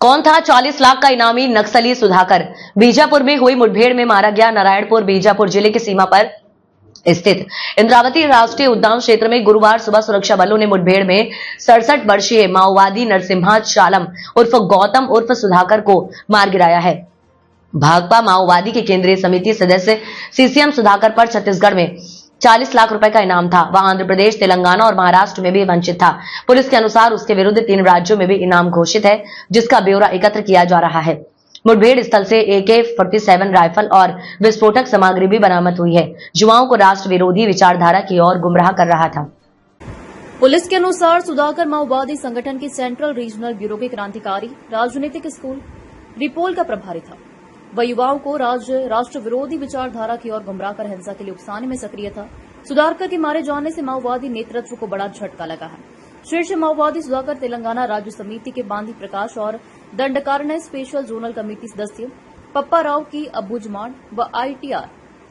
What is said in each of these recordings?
कौन था 40 लाख का इनामी नक्सली सुधाकर? बीजापुर में हुई मुठभेड़ में मारा गया। नारायणपुर बीजापुर जिले की सीमा पर स्थित इंद्रावती राष्ट्रीय उद्यान क्षेत्र में गुरुवार सुबह सुरक्षा बलों ने मुठभेड़ में 67 वर्षीय माओवादी नरसिम्हा चालम उर्फ गौतम उर्फ सुधाकर को मार गिराया है। भाकपा माओवादी के केंद्रीय समिति सदस्य सीसीएम सुधाकर पर छत्तीसगढ़ में 40 लाख रुपए का इनाम था। वह आंध्र प्रदेश, तेलंगाना और महाराष्ट्र में भी वंचित था। पुलिस के अनुसार उसके विरुद्ध 3 राज्यों में भी इनाम घोषित है, जिसका ब्यौरा एकत्र किया जा रहा है। मुठभेड़ स्थल से AK-47 राइफल और विस्फोटक सामग्री भी बरामद हुई है। युवाओं को राष्ट्र विरोधी विचारधारा की ओर गुमराह कर रहा था। पुलिस के अनुसार सुधाकर माओवादी संगठन की सेंट्रल रीजनल ब्यूरो के क्रांतिकारी राजनीतिक स्कूल रिपोल का प्रभारी था। वह युवाओं को राष्ट्र विरोधी विचारधारा की ओर गुमराह कर हिंसा के लिए उकसाने में सक्रिय था। सुधाकर के मारे जाने से माओवादी नेतृत्व को बड़ा झटका लगा है। शीर्ष माओवादी सुधाकर तेलंगाना राज्य समिति के बांदी प्रकाश और दंडकारण्य स्पेशल जोनल कमेटी सदस्य पप्पा राव की अबूझमाड़ व ITR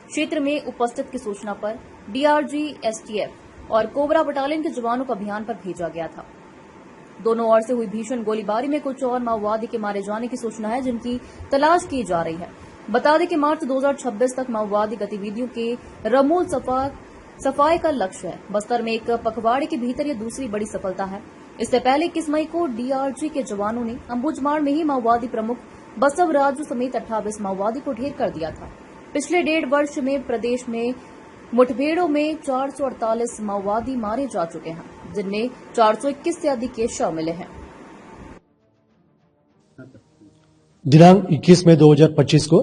क्षेत्र में उपस्थित की सूचना पर DRG, STF और कोबरा बटालियन के जवानों को अभियान पर भेजा गया था। दोनों ओर से हुई भीषण गोलीबारी में कुछ और माओवादी के मारे जाने की सूचना है, जिनकी तलाश की जा रही है। बता दें कि मार्च 2026 तक माओवादी गतिविधियों के रमूल सफाई का लक्ष्य है। बस्तर में एक पखवाड़े के भीतर यह दूसरी बड़ी सफलता है। इससे पहले 21 मई को DRG के जवानों ने अबूझमाड़ में ही माओवादी प्रमुख बसव राजू समेत 28 माओवादी को ढेर कर दिया था। पिछले 1.5 वर्ष में प्रदेश में मुठभेड़ों में 448 माओवादी मारे जा चुके हैं, जिनमें 421 से अधिक के शव मिले हैं। दिनांक 21 मई 2025 को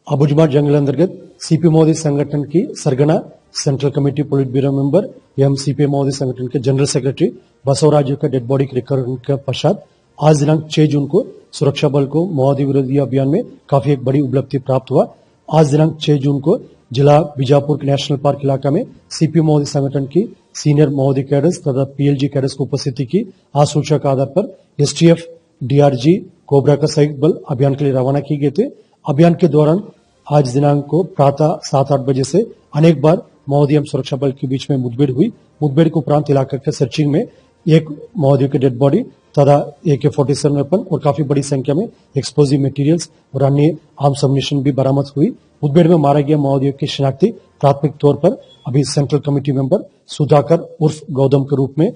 अबूझमाड़ जंगल अंतर्गत CPM माओवादी संगठन की सरगना सेंट्रल कमेटी पोलिट ब्यूरो मेंबर एवं CPM माओवादी संगठन के जनरल सेक्रेटरी बसवराजू का डेड बॉडी के रिकवरी के पश्चात आज दिनांक 6 जून को सुरक्षा बल को माओवादी विरोधी अभियान में काफी एक बड़ी उपलब्धि प्राप्त हुआ। आज दिनांक 6 जून को जिला बीजापुर के नेशनल पार्क इलाका में CPM माओवादी संगठन की सीनियर माओवादी कैडर्स तथा PLG कैडर्स की उपस्थिति की आज सूचना के आधार पर STF, DRG, कोबरा का संयुक्त बल अभियान के लिए रवाना किए गए थे। अभियान के दौरान आज दिनांक को प्रातः 7-8 बजे से अनेक बार माओवादी एवं सुरक्षा बल के बीच में मुठभेड़ हुई। मुठभेड़ के उपरांत इलाका के सर्चिंग में एक माओवादियों के डेड बॉडी तथा AK-47 वेपन और काफी बड़ी संख्या में एक्सप्लोजिव मटेरियल्स और अन्य आर्म्स अम्युनिशन भी बरामद हुई। मुठभेड़ में मारा गया माओवादियों की शिनाख्ती प्राथमिक तौर पर अभी सेंट्रल कमेटी मेंबर सुधाकर उर्फ गौतम के रूप में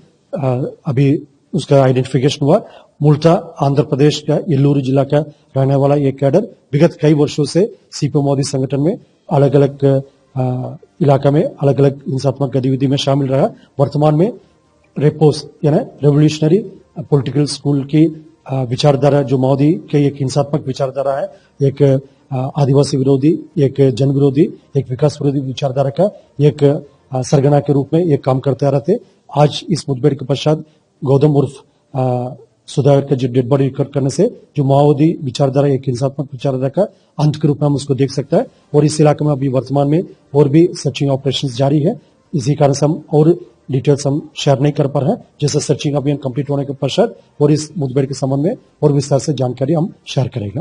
अभी उसका आइडेंटिफिकेशन हुआ। मूलतः आंध्र प्रदेश का येल्लूरू जिला का रहने वाला ये कैडर विगत कई वर्षों से CPM माओवादी संगठन में अलग अलग इलाका में अलग अलग हिंसात्मक गतिविधि में शामिल रहा। वर्तमान में रेपोस यानी रेवोल्यूशनरी पॉलिटिकल स्कूल की विचारधारा जो माओवादी के एक हिंसात्मक विचारधारा है, एक आदिवासी विरोधी, एक जन विरोधी, एक विकास विरोधी विचारधारा का एक सरगना के रूप में एक काम करते आ रहे थे। आज इस मुठभेड़ के पश्चात गौतम उर्फ सुधाकर का जो डेड बॉडी रिकवर करने से जो माओवादी विचारधारा एक हिंसात्मक विचारधारा का अंत के रूप में हम उसको देख सकते हैं। और इस इलाके में अभी वर्तमान में और भी सर्चिंग ऑपरेशन जारी है। इसी कारण से हम और डिटेल्स हम शेयर नहीं कर पा रहे हैं। जैसे सर्चिंग अभियान कंप्लीट होने के पश्चात और इस मुठभेड़ के संबंध में और विस्तार से जानकारी हम शेयर करेंगे।